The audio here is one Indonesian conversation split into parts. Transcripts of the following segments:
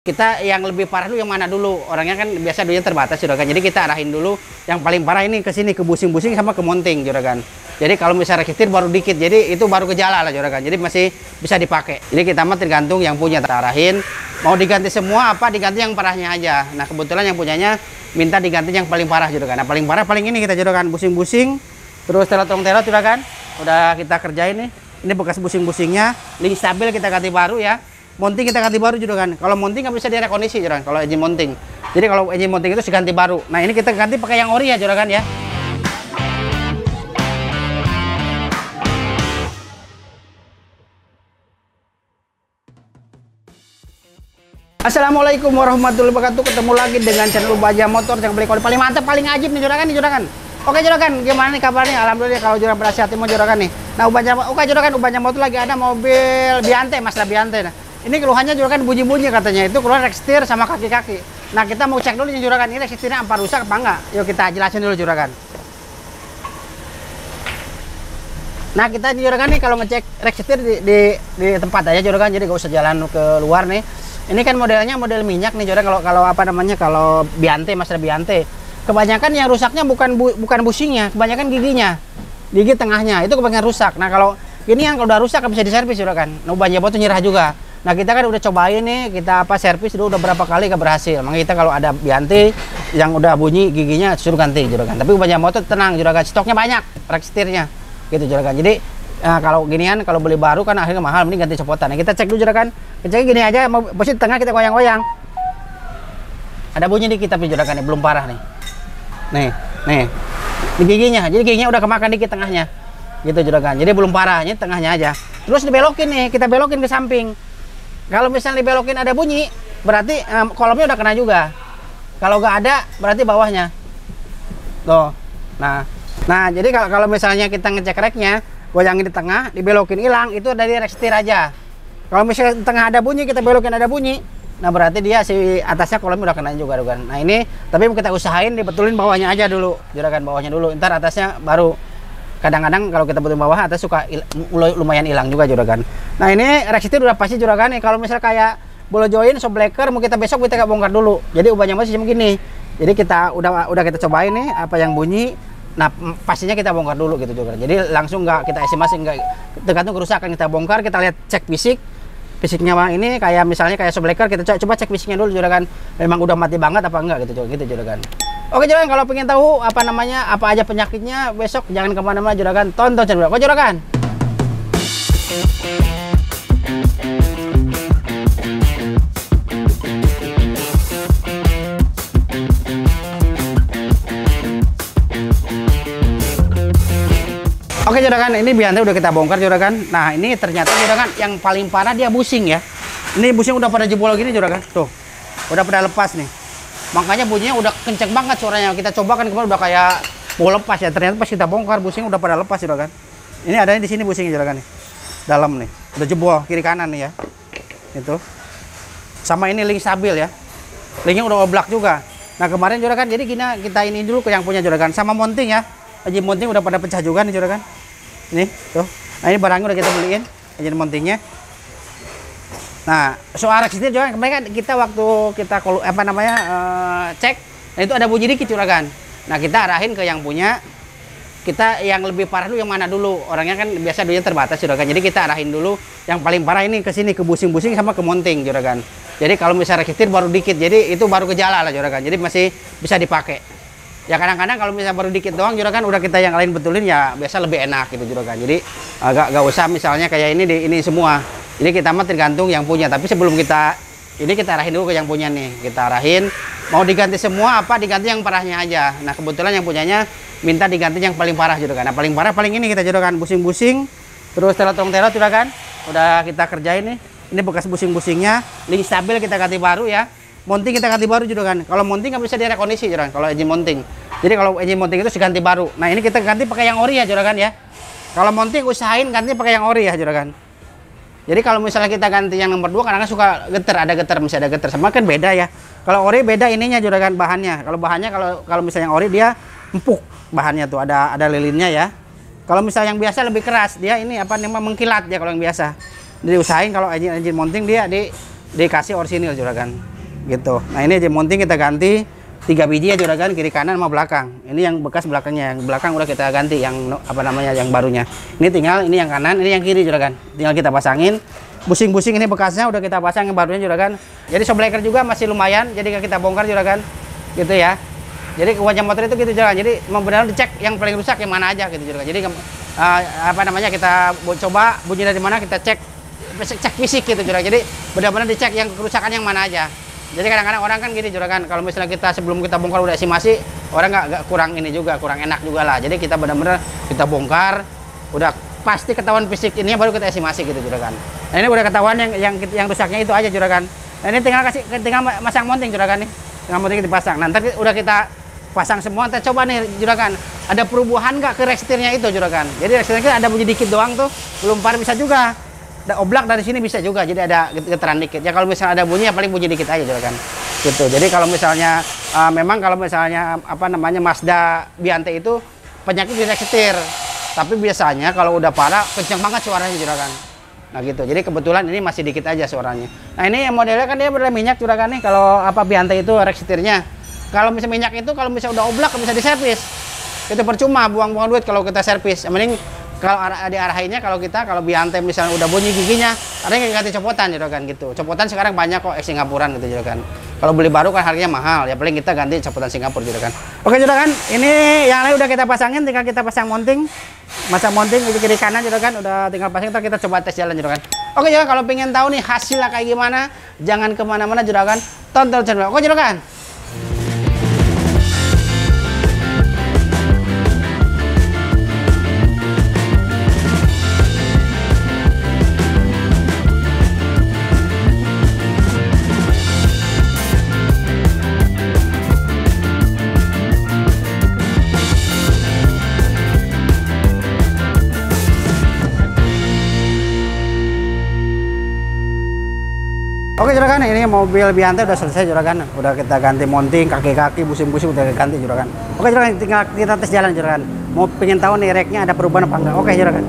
Kita yang lebih parah dulu yang mana dulu? Orangnya kan biasa duitnya terbatas juragan. Jadi kita arahin dulu yang paling parah ini ke sini, ke busing-busing sama ke monting juragan. Jadi kalau misalnya rekitir baru dikit, jadi itu baru gejala lah juragan. Jadi masih bisa dipakai. Jadi kita mah tergantung yang punya, kita arahin mau diganti semua apa diganti yang parahnya aja. Nah kebetulan yang punyanya minta diganti yang paling parah juragan. Nah paling parah paling ini kita juragan, busing-busing, terus telot juragan. Udah kita kerjain nih. Ini bekas busing-busingnya, link stabil kita ganti baru ya. Monting kita ganti baru juragan. Kalau monting nggak bisa direkondisi juragan. Kalau engine monting. Jadi kalau engine monting itu diganti baru. Nah ini kita ganti pakai yang ori ya juragan ya. Assalamualaikum warahmatullahi wabarakatuh. Ketemu lagi dengan channel Ubanja Motor yang paling mantap, paling ajib nih juragan nih juragan. Oke juragan, gimana nih kabarnya? Alhamdulillah kalau juragan pada sehat semua juragan nih. Nah oke juragan, Ubanja Motor lagi ada mobil Biante, Mazda Biante. Nah ini keluhannya juragan bunyi-bunyi katanya, itu keluar rekstir sama kaki-kaki. Nah kita mau cek dulu nih juragan, ini rekstirnya apa rusak apa enggak? Yuk kita jelasin dulu juragan. Nah kita juragan nih kalau ngecek rekstir di tempat aja juragan, jadi gak usah jalan ke luar nih. Ini kan modelnya model minyak nih juragan, kalau apa namanya, kalau Biante, Mazda Biante. Kebanyakan yang rusaknya bukan busingnya, kebanyakan giginya. Gigi tengahnya itu kebanyakan rusak. Nah kalau ini yang kalau udah rusak bisa diservis juragan. Nah Ubanja Motor nyerah juga. Nah kita kan udah cobain nih, kita servis dulu udah berapa kali gak berhasil. Makanya kita kalau ada Biante yang udah bunyi giginya suruh ganti juragan. Tapi Ubanja Motor tenang juragan, stoknya banyak rekstirnya gitu juragan. Jadi kalau ginian, kalau beli baru kan akhirnya mahal, mending ganti copotan. Nah, kita cek dulu juragan. Kita cek gini aja, posisi tengah kita goyang-goyang. Ada bunyi dikit tapi juragan nih, belum parah nih. Nih, di giginya. Jadi giginya udah kemakan dikit tengahnya. Gitu juragan. Jadi belum parah, ini tengahnya aja. Terus dibelokin nih, kita belokin ke samping. Kalau misalnya dibelokin ada bunyi, berarti kolomnya udah kena juga. Kalau nggak ada, berarti bawahnya. Tuh. Nah, jadi kalau misalnya kita ngecek reknya, goyangin di tengah, dibelokin hilang, itu dari rekstir aja. Kalau misalnya di tengah ada bunyi, kita belokin ada bunyi, nah berarti dia si atasnya kolomnya udah kena juga kan. Nah ini, tapi kita usahain dibetulin bawahnya aja dulu, juragan, bawahnya dulu. Ntar atasnya baru. Kadang-kadang kalau kita betulin bawah, atas suka lumayan hilang juga juragan. Nah ini rekstir udah pasti juragan nih. Kalau misalnya kayak bolo join, shockbreaker, mau kita besok kita bongkar dulu. Jadi Ubanja masih begini. Jadi kita udah kita cobain nih apa yang bunyi. Nah pastinya kita bongkar dulu gitu juga. Jadi langsung nggak kita estimasi, nggak tergantung kerusakan, kita bongkar, kita lihat cek fisiknya bang. Ini kayak misalnya kayak shockbreaker, kita coba cek fisiknya dulu juragan. Memang udah mati banget apa enggak gitu juragan. Oke juragan, kalau pengen tahu apa namanya, apa aja penyakitnya, besok jangan kemana-mana juragan, tonton channel. Oke juragan. Oke juragan, ini Biante udah kita bongkar juragan. Nah ini ternyata juragan yang paling parah dia busing ya. Ini busing udah pada jebol gini juragan. Tuh, udah pada lepas nih. Makanya bunyinya udah kenceng banget suaranya. Kita coba kan kemarin udah kayak mau lepas ya. Ternyata pas kita bongkar busing udah pada lepas juragan. Ini adanya di sini busingnya juragan nih. Dalam nih, udah jebol kiri kanan nih ya. Itu. Sama ini link stabil ya. Linknya udah oblak juga. Nah kemarin juragan, jadi kita ini dulu ke yang punya juragan. Sama monting ya. Engine monting udah pada pecah juga nih juragan. Nih, tuh. Nah ini barangnya udah kita beliin, engine montingnya. Nah, soal rekstir juga kemarin kita waktu kita apa namanya cek, nah itu ada bunyi dikit juragan. Nah kita arahin ke yang punya. Kita yang lebih parah dulu yang mana dulu? Orangnya kan biasa duitnya terbatas juragan. Jadi kita arahin dulu yang paling parah ini ke sini, ke busing-busing sama ke monting juragan. Jadi kalau misalnya rekstir baru dikit, jadi itu baru gejala lah juragan. Jadi masih bisa dipakai. Ya kadang-kadang kalau misalnya baru dikit doang juragan, udah kita yang lain betulin ya biasa lebih enak gitu juragan. Jadi agak usah misalnya kayak ini semua. Jadi kita mah tergantung yang punya. Tapi sebelum kita arahin dulu ke yang punya nih. Kita arahin mau diganti semua apa diganti yang parahnya aja. Nah kebetulan yang punyanya minta diganti yang paling parah juragan. Nah paling parah paling ini kita juragan, busing-busing, terus telot juragan. Udah kita kerjain nih. Ini bekas busing-busingnya, link stabil kita ganti baru ya. Monting kita ganti baru juragan. Kalau monting nggak bisa direkondisi juragan. Kalau engine monting. Jadi kalau engine monting itu diganti baru. Nah ini kita ganti pakai yang ori ya juragan ya. Kalau monting usahain ganti pakai yang ori ya juragan. Jadi kalau misalnya kita ganti yang nomor 2 kadang-kadang suka geter, ada geter, masih ada geter. Sama kan beda ya. Kalau ori beda ininya juragan, bahannya. Kalau bahannya kalau misalnya yang ori dia empuk bahannya tuh, ada lilinnya ya. Kalau misalnya yang biasa lebih keras, dia ini apa namanya mengkilat ya kalau yang biasa. Jadi usahain kalau engine monting dia di dikasih orsinil juragan gitu. Nah ini aja mounting kita ganti 3 biji ya juragan, kiri kanan sama belakang. Ini yang bekas belakangnya, yang belakang udah kita ganti, yang apa namanya, yang barunya. Ini tinggal ini yang kanan, ini yang kiri juragan, tinggal kita pasangin. Busing-busing ini bekasnya udah kita pasang, yang barunya juragan. Jadi shockbreaker juga masih lumayan, jadi kita bongkar juragan gitu ya. Jadi wajah motor itu gitu juragan, jadi benar-benar dicek yang paling rusak yang mana aja gitu juragan. Jadi apa namanya, kita coba bunyi dari mana, kita cek fisik gitu juragan. Jadi benar-benar dicek yang kerusakan yang mana aja. Jadi kadang-kadang orang kan gini juragan, kalau misalnya kita sebelum kita bongkar udah estimasi, orang nggak kurang ini juga, kurang enak juga lah. Jadi kita benar-benar kita bongkar, udah pasti ketahuan fisik ini baru kita estimasi gitu juragan. Nah ini udah ketahuan yang rusaknya itu aja juragan. Nah ini tinggal masang mounting juragan nih, tinggal mounting dipasang. Nah ntar udah kita pasang semua, kita coba nih juragan, ada perubahan nggak ke rekstirnya itu juragan. Jadi rekstirnya ada bunyi dikit doang tuh, belum par bisa juga. Ada oblak dari sini bisa juga, jadi ada getaran dikit. Ya kalau misalnya ada bunyi ya paling bunyi dikit aja juragan. Gitu. Jadi kalau misalnya memang kalau misalnya apa namanya Mazda Biante itu penyakit di rekstir. Tapi biasanya kalau udah parah kencang banget suaranya juragan. Nah gitu. Jadi kebetulan ini masih dikit aja suaranya. Nah ini modelnya kan dia berminyak minyak juragan nih. Kalau apa Biante itu rekstirnya. Kalau misalnya minyak itu kalau misalnya udah oblak bisa diservis. Itu percuma buang-buang duit kalau kita servis. Yang penting kalau diarahinnya kalau Biante misalnya udah bunyi giginya, ada yang ganti copotan juragan gitu. Copotan sekarang banyak kok Singapuran gitu juragan. Kalau beli baru kan harganya mahal, ya paling kita ganti copotan Singapura juragan. Oke juragan, ini yang lain udah kita pasangin, tinggal kita pasang mounting. Masang mounting di kiri kanan juragan, udah tinggal pasang, kita coba tes jalan juragan. Oke juragan, kalau pengen tahu nih hasilnya kayak gimana, jangan kemana-mana juragan, tonton channel. Oke juragan. Oke juragan, ini mobil Biante udah selesai juragan, udah kita ganti mounting, kaki-kaki, busing-busing udah ganti juragan. Oke juragan, tinggal kita tes jalan juragan. Mau pengen tahu nih reknya ada perubahan apa enggak? Oke juragan.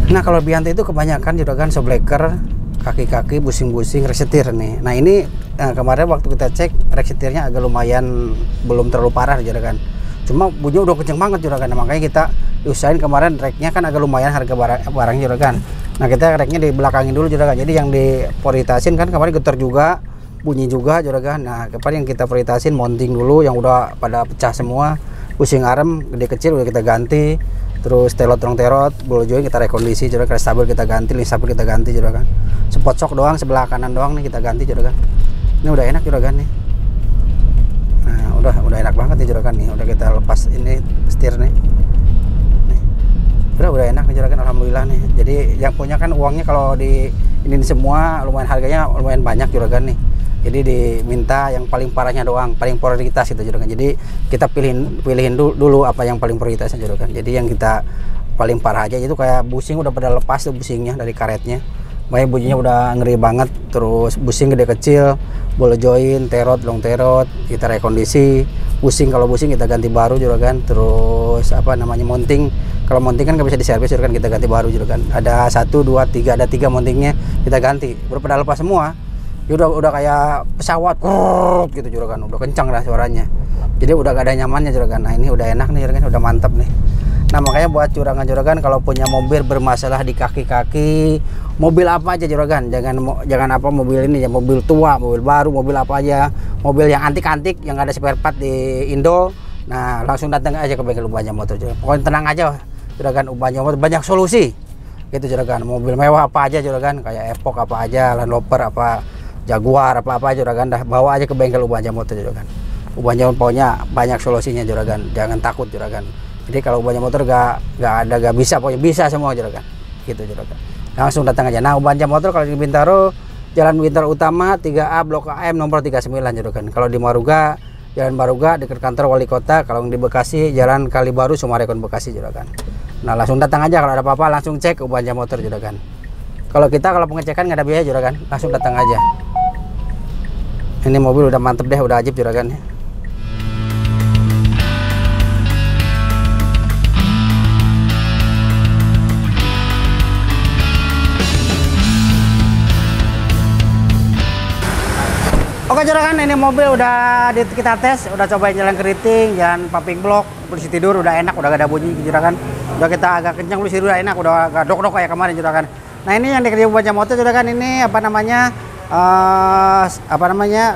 Nah kalau Biante itu kebanyakan juragan shockbreaker, kaki-kaki, busing-busing, resetir nih. Nah ini kemarin waktu kita cek resetirnya agak lumayan belum terlalu parah juragan. Cuma bunyi udah kenceng banget juragan. Nah, makanya kita usahain kemarin reknya kan agak lumayan harga barang juragan. Nah kita reknya di belakangin dulu juragan. Jadi yang diprioritasin kan kemarin getar juga, bunyi juga juragan. Nah kemarin yang kita prioritasin mounting dulu yang udah pada pecah semua, busing arem gede kecil udah kita ganti. Terus telot rong terot, ball joint kita rekondisi juragan, crash stabil kita ganti, link stabil kita ganti juragan. Spot shock doang sebelah kanan doang nih kita ganti juragan. Ini udah enak juragan nih. Nah, udah enak banget nih juragan nih. Udah kita lepas ini setir nih. Nih. Udah enak nih juragan, alhamdulillah nih. Jadi yang punya kan uangnya kalau di ini semua lumayan harganya lumayan banyak juragan nih. Jadi diminta yang paling parahnya doang, paling prioritas gitu juragan. Jadi kita pilihin dulu apa yang paling prioritasnya juragan. Jadi yang kita paling parah aja itu kayak busing udah pada lepas tuh busingnya dari karetnya. Makanya bunyinya udah ngeri banget. Terus busing gede kecil, ball joint, terot, long terot, kita rekondisi. Busing kalau busing kita ganti baru juragan. Terus apa namanya mounting. Kalau mounting kan nggak bisa diservis juragan, kita ganti baru juragan. Ada 1, 2, 3, ada 3 mountingnya kita ganti. Udah pada lepas semua. Ya udah kayak pesawat gitu juragan, udah kencang lah suaranya. Jadi udah gak ada nyamannya juragan. Nah ini udah enak nih juragan, udah mantap nih. Nah makanya buat juragan kalau punya mobil bermasalah di kaki-kaki, mobil apa aja juragan, jangan apa mobil ini ya, mobil tua, mobil baru, mobil apa aja, mobil yang antik-antik yang gak ada spare part di Indo. Nah langsung datang aja ke bengkel Ubahnya Motor juragan. Pokoknya tenang aja juragan, Ubahnya Motor banyak solusi gitu juragan. Mobil mewah apa aja juragan, kayak Epoch apa aja, Land Rover apa, Jaguar apa juragan, dah bawa aja ke bengkel Ubahnya Motor juragan. Ubahnya pokoknya banyak solusinya juragan, jangan takut juragan. Jadi kalau Ubahnya Motor gak bisa, pokoknya bisa semua juragan gitu juragan. Langsung datang aja. Nah Ubahnya Motor kalau di Bintaro, Jalan Bintaro Utama 3A Blok AM nomor 39 juragan. Kalau di Maruga, Jalan Maruga dekat kantor wali kota. Kalau di Bekasi, Jalan Kalibaru Sumarekon Bekasi juragan. Nah langsung datang aja kalau ada apa-apa, langsung cek Ubanja Motor juragan. Kalau kita kalau pengecekan nggak ada biaya juragan, langsung datang aja. Ini mobil udah mantep deh, udah ajib juragan. Oke juragan, ini mobil udah kita tes, udah cobain jalan keriting, jalan pumping block, posisi tidur udah enak, udah gak ada bunyi juragan. Udah kita agak kencang, posisi udah enak, udah agak dok-dok kayak kemarin juragan. Nah ini yang dikerja Ubanja Motor juragan, ini apa namanya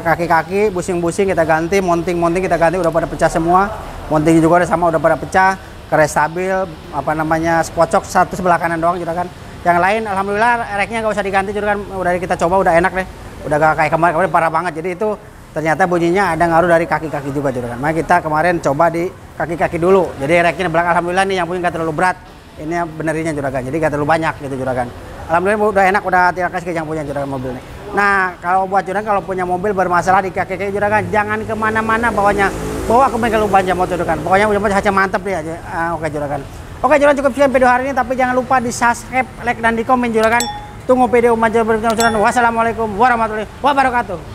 kaki-kaki, busing-busing kita ganti, mounting kita ganti, udah pada pecah semua. Mounting juga udah sama, udah pada pecah, keres stabil, apa namanya spocok satu sebelah kanan doang juragan. Yang lain alhamdulillah reknya nggak usah diganti juragan, udah kita coba udah enak deh. Udah gak kayak kemarin parah banget, jadi itu ternyata bunyinya ada ngaruh dari kaki-kaki juga juragan. Makanya kita kemarin coba di kaki-kaki dulu, jadi reknya belakang alhamdulillah nih yang punya gak terlalu berat, ini benerinnya juragan, jadi gak terlalu banyak gitu juragan. Alhamdulillah udah enak, udah tidak kasih yang punya juragan mobil nih. Nah kalau buat juragan, kalau punya mobil bermasalah di kaki-kaki juragan, jangan kemana-mana bawanya, bawa ke bengkel Ubanja Motor juragan, pokoknya Ubanja Motor aja mantep nih aja. Oke juragan. Oke juragan, cukup sekian video hari ini, tapi jangan lupa di subscribe, like dan di komen juragan. Tunggu video Ubanja berikutnya. Wassalamualaikum warahmatullahi wabarakatuh.